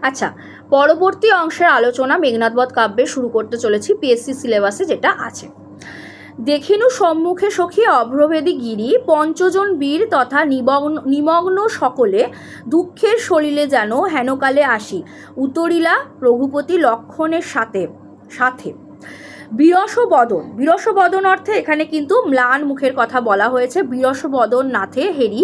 আচ্ছা, পরবর্তী অংশের আলোচনা মেঘনাদ বধ কাব্যে শুরু করতে চলেছি পিএসসি সিলেবাসে যেটা আছে। দেখিনু সম্মুখে সখী অভ্রভেদী গিরি, পঞ্চজন বীর তথা নিমগ্ন সকলে, দুঃখের সলিলে যেন হেনকালে আসি, উতরিলা রঘুপতি লক্ষণের সাথে সাথে। বিরসবদন, বিরসবদন অর্থে এখানে কিন্তু ম্লান মুখের কথা বলা হয়েছে। বিরসবদন নাথে হেরি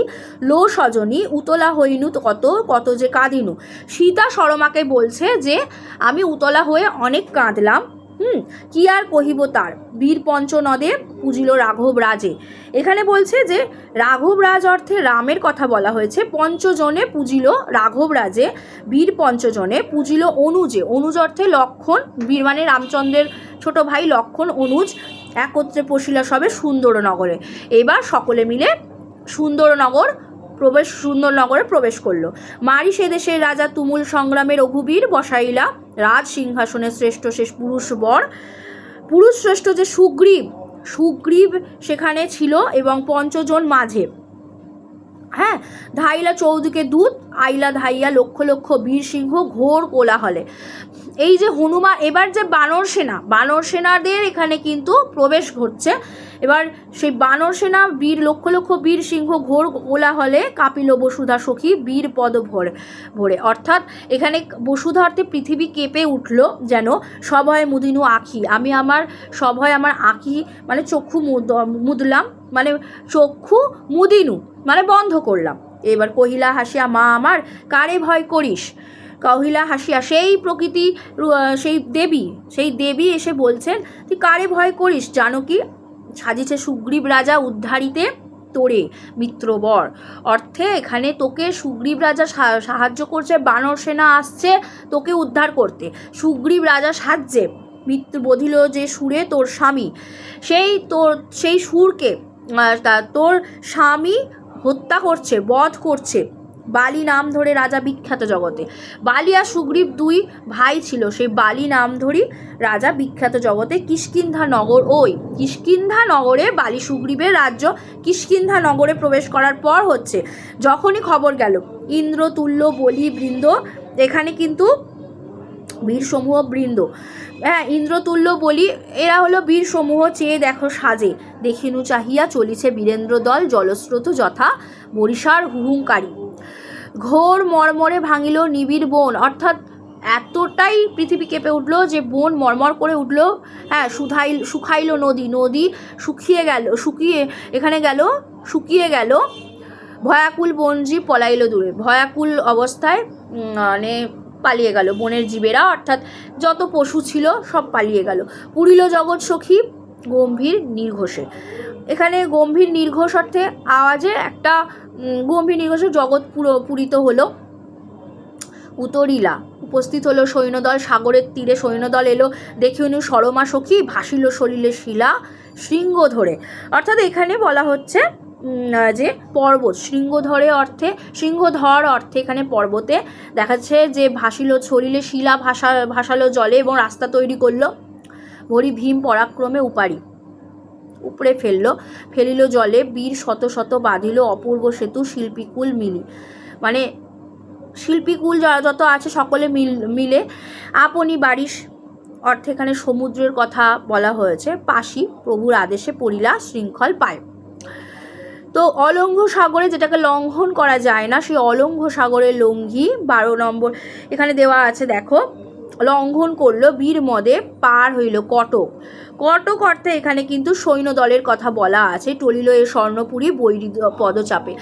লো সজনী, উতলা হইনু কত কত যে কাঁদিনু। সীতা সরমাকে বলছে যে আমি উতলা হয়ে অনেক কাঁদলাম। কি আর কহিব তার, বীর পঞ্চনদে পুজিল রাঘব রাজে। এখানে বলছে যে রাঘব রাজ অর্থে রামের কথা বলা হয়েছে। পঞ্চজনে পুজিল রাঘব রাজে, বীর পঞ্চজনে পুজিল অনুজে। অনুজ অর্থে লক্ষণ, বীর মানে রামচন্দ্রের ছোট ভাই লক্ষণ, অনুজ একত্রে পশিলা সবে সুন্দরনগরে। এবার সকলে মিলে সুন্দরনগরে প্রবেশ করলো। মারি সে দেশের রাজা তুমুল সংগ্রামে রঘুবীর বসাইলা রাজ সিংহাসনে শ্রেষ্ঠ শেষ পুরুষ শ্রেষ্ঠ যে সুগ্রীব সেখানে ছিল এবং পঞ্চজন মাঝে। হ্যাঁ, ধাইলা চৌদিকে দূত, আইলা ধাইয়া লক্ষ লক্ষ বীর সিংহ ঘোর কোলাহলে। এই যে হনুমান, এবার যে বানর সেনাদের এখানে কিন্তু প্রবেশ ঘটছে। এবার সেই বানর সেনা লক্ষ লক্ষ বীর সিংহ ঘোর কোলাহলে কাঁপিল বসুধা সখী বীর পদ ভরে। অর্থাৎ এখানে বসুধা অর্থে পৃথিবী কেঁপে উঠল যেন। সভয় মুদিনু আঁখি, আমি আমার সভয় আমার আঁখি মানে চক্ষু মুদলাম, মানে চক্ষু মুদিনু মানে বন্ধ করলাম। এবার কহিলা হাসিয়া মা আমার কারে ভয় করিস। কহিলা হাসিয়া সেই প্রকৃতি, সেই দেবী এসে বলছেন তুই কারে ভয় করিস, জানকী সাজিছে সুগ্রীব রাজা উদ্ধারিতে তোরে মিত্রবর। অর্থে এখানে তোকে সুগ্রীব রাজা সাহায্য করছে, বানর সেনা আসছে তোকে উদ্ধার করতে। সুগ্রীব রাজা সাহায্যে মিত্র বধিল যে সুরে তোর স্বামী, সেই সুরকে তোর স্বামী হত্যা করছে, বধ করছে। বালি নাম ধরে রাজা বিখ্যাত জগতে। বালি আর সুগ্রীব দুই ভাই ছিল, সেই বালি নাম ধরি রাজা বিখ্যাত জগতে। কিষ্কিন্ধা নগরে বালি সুগ্রীবের রাজ্য কিষ্কিন্ধা নগরে প্রবেশ করার পর হচ্ছে যখনই খবর গেল ইন্দ্রতুল্য বলি বৃন্দ, এখানে কিন্তু বীর সমূহ বৃন্দ, হ্যাঁ ইন্দ্রতুল্য বলি, এরা হলো বীর সমূহ, চেয়ে দেখো সাজে, দেখিনু চাহিয়া চলিছে বীরেন্দ্র দল, জলস্রোত যথা বরিশার হুহুঙ্কারী। ঘোর মর্মরে ভাঙিল নিবিড় বন, অর্থাৎ এতটাই পৃথিবী কেঁপে উঠলো যে বন মর্মর করে উঠলো। হ্যাঁ, শুকাইল নদী শুকিয়ে গেল। ভয়াকুল বনজীব পলাইল দূরে, ভয়াকুল অবস্থায় মানে পালিয়ে গেল বনের জীবেরা, অর্থাৎ যত পশু ছিল সব পালিয়ে গেল। পুরিল জগৎ সখী গম্ভীর নির্ঘোষে। এখানে গম্ভীর নির্ঘোষ অর্থে আওয়াজে একটা গম্ভীর নির্ঘোষে জগৎ পুরিত হলো। উতরিলা উপস্থিত হলো সৈন্যদল, সাগরের তীরে সৈন্যদল এলো। দেখিনু সরমা সখী ভাসিল সলিলে শিলা শৃঙ্গ ধরে। অর্থাৎ এখানে বলা হচ্ছে যে পর্বত, সিংহধর অর্থে এখানে পর্বতে দেখাচ্ছে যে ভাসিল সলিলে শিলা ভাসালো জলে এবং রাস্তা তৈরি করলো। ভরি ভীম পরাক্রমে উপরে ফেলিল জলে, বীর শত শত বাঁধিল অপূর্ব সেতু শিল্পীকুল মিলি, মানে শিল্পীকুল যত আছে সকলে মিলে আপনি বারিশ অর্থে এখানে সমুদ্রের কথা বলা হয়েছে। পাশি প্রভুর আদেশে পড়িলা শৃঙ্খল পায়। তো অলঙ্ঘ সাগরে, যেটাকে লঙ্ঘন করা যায় না, সেই অলঙ্ঘ সাগরের লঙ্ঘি 12 নম্বর এখানে দেওয়া আছে। দেখো, লঙ্ঘন করলো বীর মদে পার হইল কটক অর্থে এখানে কিন্তু সৈন্য দলের কথা বলা আছে। টলিল এ স্বর্ণপুরী বৈরী পদচাপে,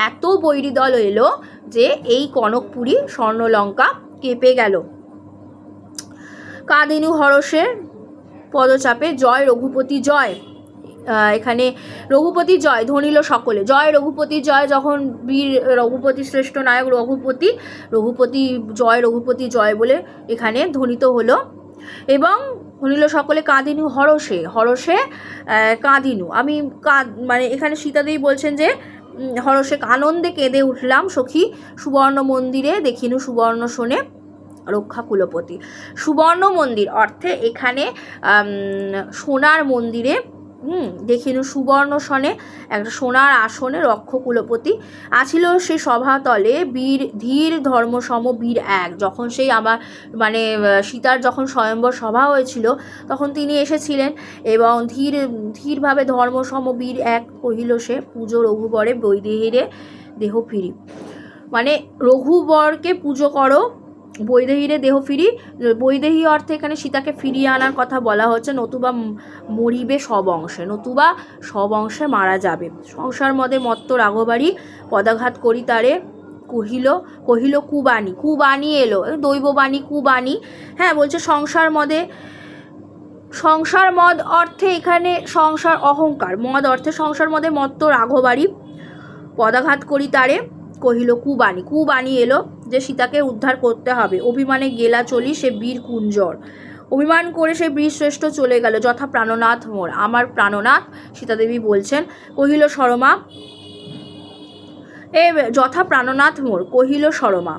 এত বৈরী দল এলো যে এই কনকপুরী স্বর্ণলঙ্কা কেঁপে গেল। কাদিনু হরষের পদচাপে জয় রঘুপতি জয়, এখানে রঘুপতি জয় ধ্বনিল সকলে, জয় রঘুপতি জয়। যখন বীর রঘুপতি শ্রেষ্ঠ নায়ক রঘুপতি জয় বলে এখানে ধ্বনিত হলো এবং ধ্বনিল সকলে। কাঁদিনু হরষে কাঁদিনু, মানে এখানে সীতাদেবী বলছেন যে হরষে আনন্দে কেঁদে উঠলাম সখী, সুবর্ণ মন্দিরে দেখিনু সুবর্ণ শোনে রক্ষা কুলপতি। সুবর্ণ মন্দির অর্থে এখানে সোনার মন্দিরে দেখিনু সুবর্ণ সনে একটা সোনার আসনে রক্ষ কুলপতি আছিল সে সভাতলে বীর ধীর ধর্মসম বীর এক। যখন সেই আমার মানে সীতার যখন স্বয়ম্বর সভা হয়েছিল তখন তিনি এসেছিলেন এবং ধীরভাবে ধর্মসম বীর এক কহিল সে পুজো রঘুবরে বৈদেহীরে দেহ ফিরি। মানে রঘুবরকে পুজো করো, বৈদেহীরে দেহ ফিরি। বৈদেহী অর্থে এখানে সীতাকে ফিরিয়ে আনার কথা বলা হচ্ছে, নতুবা মরিবে সব অংশে, নতুবা সব অংশে মারা যাবে। সংসার মদে মত্ত রাঘবাড়ি পদাঘাত করি তারে কহিল কুবাণী। কুবাণী এলো, দৈববাণী কুবাণী। হ্যাঁ, বলছে সংসার মদ অর্থে এখানে সংসার অহংকার, মদ অর্থে সংসার মদে মত্ত রাঘবাড়ি পদাঘাত করি তারে কহিল কুবাণী। কুবাণী এলো যে সীতাকে উদ্ধার করতে হবে। অভিমানে গেলা চলি সে বীর কুঞ্জর। অভিমান করে সে বীর শ্রেষ্ঠ চলে গেল। যথা প্রাণনাথ মোর, আমার প্রাণনাথ সীতাদেবী বলছেন। কহিল সরমা, যথা প্রাণনাথ মোর কহিল সরমা,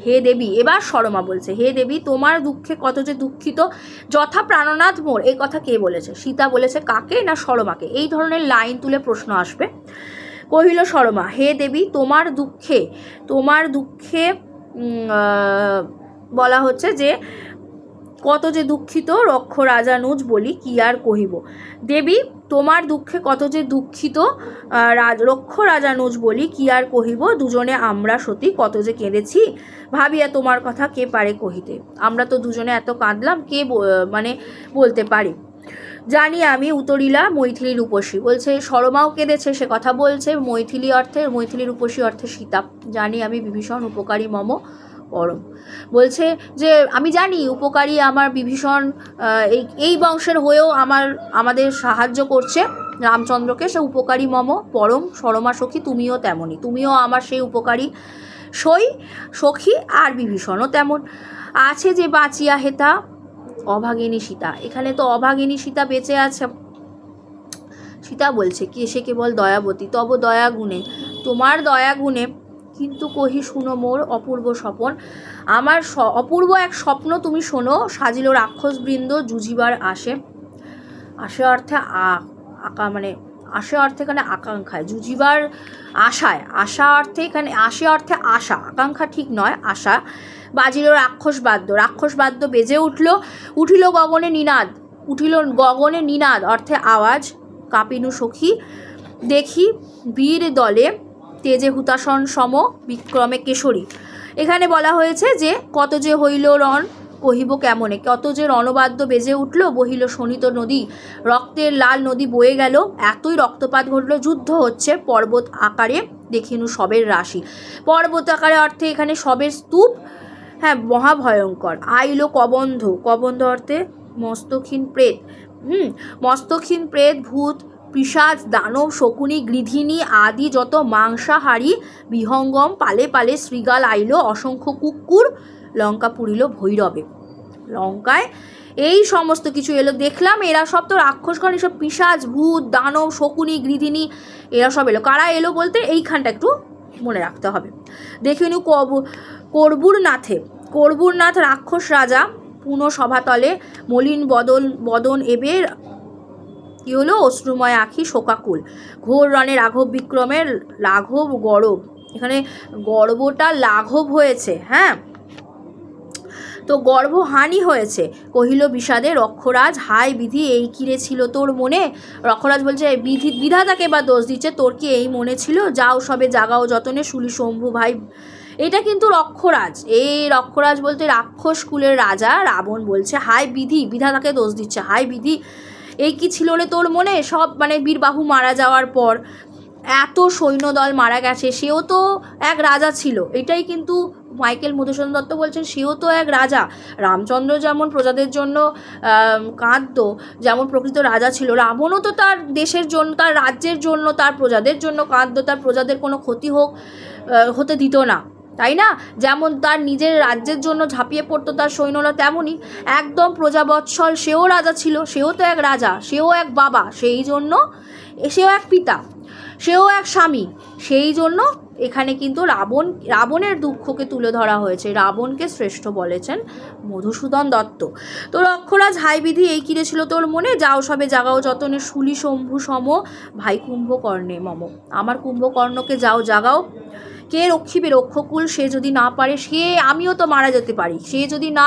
হে দেবী। এবার সরমা বলছে, হে দেবী তোমার দুঃখে কত যে দুঃখিত। যথা প্রাণনাথ মোর, এই কথা কে বলেছে? সীতা বলেছে। কাকে? না সরমাকে। এই ধরনের লাইন তুলে প্রশ্ন আসবে। কহিল সরমা, হে দেবী তোমার দুঃখে বলা হচ্ছে যে কত যে দুঃখিত। রক্ষ রাজানুজ বলি কি আর কহিব। দেবী তোমার দুঃখে কত যে দুঃখিত, রক্ষ রাজানুজ বলি কি আর কহিব। দুজনে আমরা সতী কত যে কেঁদেছি, ভাবিয়া তোমার কথা কে পারে কহিতে। আমরা তো দুজনে এত কাঁদলাম, কে মানে বলতে পারি। জানি আমি উতরিলা মৈথিলী রূপসী। বলছে সরমাও কেঁদেছে, সে কথা বলছে মৈথিলী রূপসী অর্থে সীতা। জানি আমি বিভীষণ উপকারী মম পরম। বলছে যে আমি জানি উপকারী আমার বিভীষণ এই বংশের হয়েও আমাদের সাহায্য করছে রামচন্দ্রকে, সে উপকারী মম পরম। সরমা সখী তুমিও তেমনই, তুমিও আমার সেই উপকারী সখী, আর বিভীষণও তেমন। আছে যে বাঁচিয়া হেতা অভাগিনী সীতা। এখানে তো অভাগিনী সীতা বেঁচে আছে। সীতা বলছে কি সে কেবল দয়াবতী, তব দয়া গুণে, তোমার দয়া গুণে কিন্তু কহি শুনো মোর অপূর্ব স্বপন। আমার অপূর্ব এক স্বপ্ন তুমি শোনো। সাজিল রাক্ষসবৃন্দ জুজিবার আসে অর্থে মানে আসে অর্থে এখানে আকাঙ্ক্ষায়, জুজিবার আশায়, আশা অর্থে এখানে আসে অর্থে আশা, আকাঙ্ক্ষা ঠিক নয়, আশা। বাজিল রাক্ষসবাদ্য বেজে উঠিল গগনে নিনাদ অর্থে আওয়াজ। কাপিনু সখী দেখি বীর দলে তেজে হুতাসন সম বিক্রমে কেশরী। এখানে বলা হয়েছে যে কত যে হইল রণ কহিব কেমনে, কত যে রণবাদ্য বেজে উঠল, বহিল শোণিত নদী, রক্তের লাল নদী বয়ে গেল, এতই রক্তপাত ঘটল, যুদ্ধ হচ্ছে পর্বত আকারে দেখিনু সবের রাশি। পর্বত আকারে অর্থে এখানে সবের স্তূপ। হ্যাঁ, মহাভয়ঙ্কর। আইলো কবন্ধ অর্থে মস্তকহীন প্রেত। মস্তকহীন প্রেত, ভূত, পিশাচ, দানব, শকুনি, গৃধিনী আদি যত মাংসাহারী বিহঙ্গম, পালে পালে শৃগাল আইল, অসংখ্য কুকুর লঙ্কা পুরিল ভৈরবে। লঙ্কায় এই সমস্ত কিছু এলো, দেখলাম এরা সব তো রাক্ষসগণ, এসব পিশাচ, ভূত, দানব, শকুনি, গৃধিনী এরা সব এলো। কারা এলো বলতে এইখানটা একটু মনে রাখতে হবে। দেখিনু কর্বুরনাথ রাক্ষস রাজা পুনঃ সভাতলে, মলিন বদন এবের কি হলো, অশ্রুময় আঁখি শোকাকুল। ঘোর রণে রাঘব বিক্রমের লাঘব গরব। এখানে গর্বটা লাঘব হয়েছে। হ্যাঁ, তো গর্ভহানি হয়েছে। কহিল বিষাদে রক্ষরাজ, হায় বিধি এই কিরে ছিল তোর মনে। রক্ষরাজ বলছে বিধাতাকে বা দোষ দিচ্ছে, তোর কি এই মনে ছিল? যাও সবে জাগাও যতনে শুলি শম্ভু ভাই। এটা কিন্তু রক্ষরাজ, এই রক্ষরাজ বলতে রাক্ষস কুলের রাজা রাবণ বলছে হায় বিধি, বিধাতাকে দোষ দিচ্ছে, হায় বিধি এই কি ছিল রে তোর মনে। সব মানে বীরবাহু মারা যাওয়ার পর এত সৈন্যদল মারা গেছে, সেও তো এক রাজা ছিল। এটাই কিন্তু মাইকেল মধুসূদন দত্ত বলছেন, সেও তো এক রাজা। রামচন্দ্র যেমন প্রজাদের জন্য কাঁদতো, যেমন প্রকৃত রাজা ছিল, রাবণও তো তার দেশের জন্য, তার রাজ্যের জন্য, তার প্রজাদের জন্য কাঁদতো, তার প্রজাদের কোনো ক্ষতি হতে দিত না, তাই না? যেমন তার নিজের রাজ্যের জন্য ঝাঁপিয়ে পড়তো তার সৈন্যরা, তেমনই একদম প্রজাবৎসল সেও রাজা ছিল, সেও তো এক রাজা, সেও এক বাবা, সেই জন্য সেও এক পিতা, সেও এক স্বামী, সেই জন্য এখানে কিন্তু রাবণের দুঃখকে তুলে ধরা হয়েছে। রাবণকে শ্রেষ্ঠ বলেছেন মধুসূদন দত্ত। তো রক্ষরাজ হাই বিধি এই কিরেছিল তোর মনে, যাও সবে জাগাও যতনে শুলি শম্ভু সম ভাই কুম্ভকর্ণে মম। আমার কুম্ভকর্ণকে যাও জাগাও। কে রক্ষিবে রক্ষকুল, সে যদি না পারে, সে আমিও তো মারা যেতে পারি, সে যদি না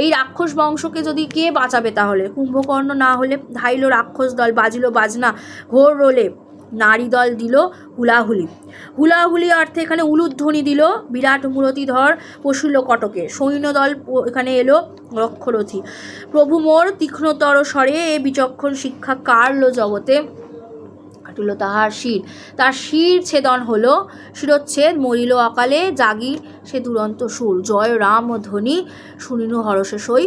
এই রাক্ষস বংশকে যদি কে বাঁচাবে তাহলে? কুম্ভকর্ণ না হলে ধাইল রাক্ষস দল, বাজিল বাজনা ঘোর রোলে, নারী দল দিল হুলাহুলি। হুলাহুলি অর্থে এখানে উলুধ্বনি দিল বিরাট মূরতিধর পশুল কটকে, সৈন্যদল এখানে এলো রক্ষরথী। প্রভু মোর তীক্ষ্ণতর স্বরে এ বিচক্ষণ শিক্ষা কারল জগতে, কাটিল তাহার শির। তার শির ছেদন হলো, শিরচ্ছেদ, মরিল অকালে, জাগি সে দুরন্ত সুর। জয় রাম ধ্বনি শুনিনু হরষে সই।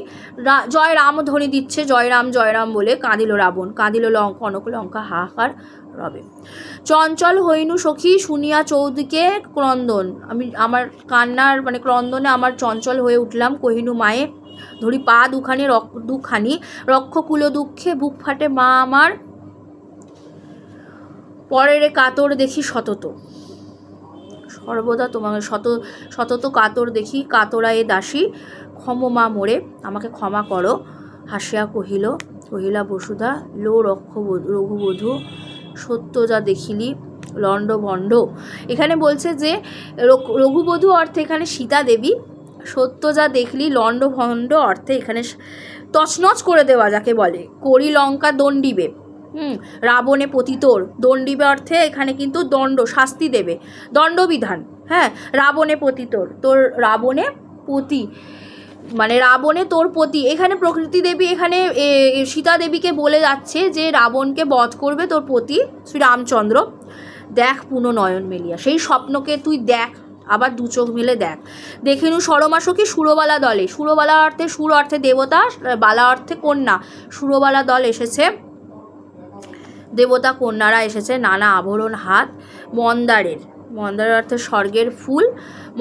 জয় রাম ধ্বনি দিচ্ছে, জয় রাম বলে কাঁদিল রাবণ, কাঁদিল কনক লঙ্কা হাহাকার রবে। চঞ্চল হইনু সখী শুনিয়া চৌদিকে ক্রন্দন, আমি আমার কান্নার ক্রন্দনে আমার চঞ্চল হয়ে উঠলাম। কহিনু মায়ে ধরি পা দুখানি রক্ষকুল দুঃখে বুক ফাটে মা আমার, পরের কাতর দেখি সতত, সর্বদা তোমাকে সতত কাতর দেখি, কাতরা এ দাসী ক্ষম মা মোরে, আমাকে ক্ষমা করো। হাসিয়া কহিলা বসুধা, লো রঘুবধূ সত্য যা দেখিলি লণ্ডভণ্ড। এখানে বলছে যে রঘুবধূ অর্থে এখানে সীতা দেবী, সত্য যা দেখলি লণ্ডভণ্ড অর্থে এখানে তছনছ করে দেওয়া যাকে বলে। করি লঙ্কা দণ্ডিবে, রাবণে পতিতোর, দণ্ডিবে অর্থে এখানে কিন্তু দণ্ড, শাস্তি দেবে, দণ্ডবিধান। হ্যাঁ, রাবণে পতিতোর, তোর রাবণে পতি রাবণে তোর পতি। এখানে প্রকৃতি দেবী এখানে সীতা দেবীকে বলে যাচ্ছে যে রাবণকে বধ করবে তোর পতি শ্রীরামচন্দ্র। দেখ পুনঃ নয়ন মেলিয়া, সেই স্বপ্নকে তুই দেখ, আবার দু চোখ মিলে দেখ। দেখিনু সরমাসখী সুরবালা দলে, সুরবালা অর্থে সুর অর্থে দেবতা, বালা অর্থে কন্যা। সুরবালা দল এসেছে, দেবতা কন্যারা এসেছে, নানা আভরণ হাত। মন্দারের অর্থে স্বর্গের ফুল,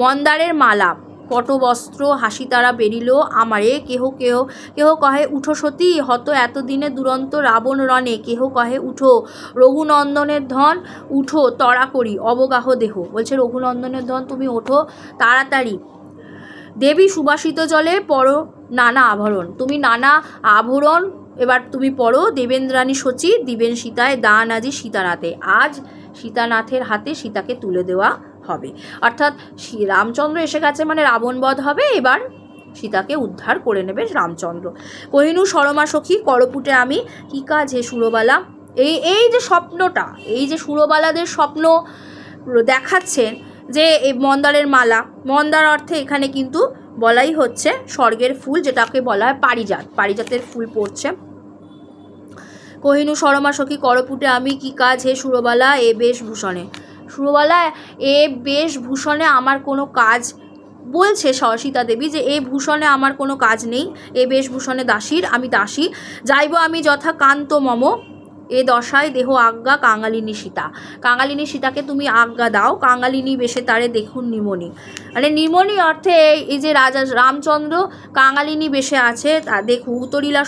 মন্দারের মালা, পটবস্ত্র, হাসি তারা বেরিল আমারে। কেহ কহে উঠো সতী, হত এতদিনে দুরন্ত রাবণ রণে। কেহ কহে উঠো রঘুনন্দনের ধন, উঠো তড়া করি অবগাহ দেহ। বলছে রঘুনন্দনের ধন তুমি ওঠো তাড়াতাড়ি। দেবী সুবাসিত জলে পরো নানা আভরণ, তুমি নানা আভরণ এবার তুমি পড়ো। দেবেন্দ্রাণী শচী দিবেন সীতায় দান আজি সীতানাথে, আজ সীতানাথের হাতে সীতাকে তুলে দেওয়া হবে। অর্থাৎ রামচন্দ্র এসে গেছে, রাবণ বধ হবে, এবার সীতাকে উদ্ধার করে নেবে রামচন্দ্র। কহিনু সরমা সখী করপুটে আমি, কি কাজ হে সুরবালা। এই যে স্বপ্নটা, এই যে সুরবালাদের স্বপ্ন দেখাচ্ছেন যে এই মন্দারের মালা, মন্দার অর্থে এখানে কিন্তু বলাই হচ্ছে স্বর্গের ফুল, যেটাকে বলা হয় পারিজাতের ফুল পড়ছে। কহিনু সরমা সখী করপুটে আমি, কি কাজ হে সুরবালা এ বেশভূষণে। সুরবালা এ বেশভূষণে আমার কোনো কাজ, বলছে সীতা দেবী যে এ ভূষণে আমার কোনো কাজ নেই, এ বেশভূষণে দাসীর আমি দাসী। যাইব আমি যথা কান্ত মম, এ দশায় দেহ আজ্ঞা কাঙালিনী সীতা। কাঙালিনী সীতাকে তুমি আজ্ঞা দাও, কাঙালিনী বেশে তারে দেখুন নিমনি। নিমনি অর্থে এই যে রাজা রামচন্দ্র কাঙালিনী বেশে আছে তা দেখু। উতরিলা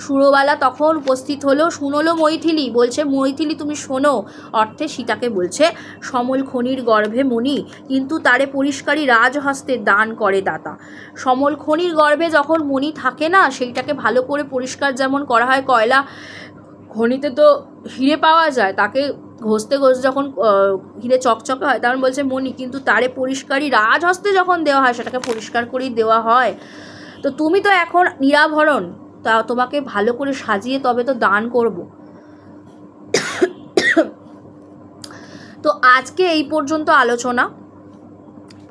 সুরবালা তখন উপস্থিত হলো, শুনলো মৈথিলি, বলছে মৈথিলি তুমি শোনো, অর্থে সীতাকে বলছে। সমল খনির গর্ভে মণি, কিন্তু তারে পরিষ্কারী রাজহস্তে দান করে দাতা। সমল খনির গর্ভে যখন মণি থাকে না, সেইটাকে ভালো করে পরিষ্কার যেমন করা হয়, কয়লা খনিতে তো হিরে পাওয়া যায়, তাকে ঘষতে যখন হিরে চকচকে হয় তখন বলছে মণি, কিন্তু তারে পরিষ্কারই রাজহস্তে যখন দেওয়া হয় সেটাকে পরিষ্কার করেই দেওয়া হয়। তো তুমি তো এখন নিরাভরণ, তা তোমাকে ভালো করে সাজিয়ে তবে তো দান করব। তো আজকে এই পর্যন্ত আলোচনা,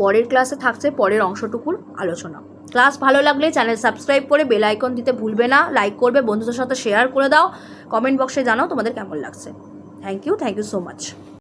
পরের ক্লাসে থাকছে পরের অংশটুকুর আলোচনা। ক্লাস ভালো লাগলে চ্যানেল সাবস্ক্রাইব করে বেল আইকন দিতে ভুলবে না, লাইক করবে, বন্ধুদের সাথে শেয়ার করে দাও, কমেন্ট বক্সে জানাও তোমাদের কেমন লাগছে। Thank you so much.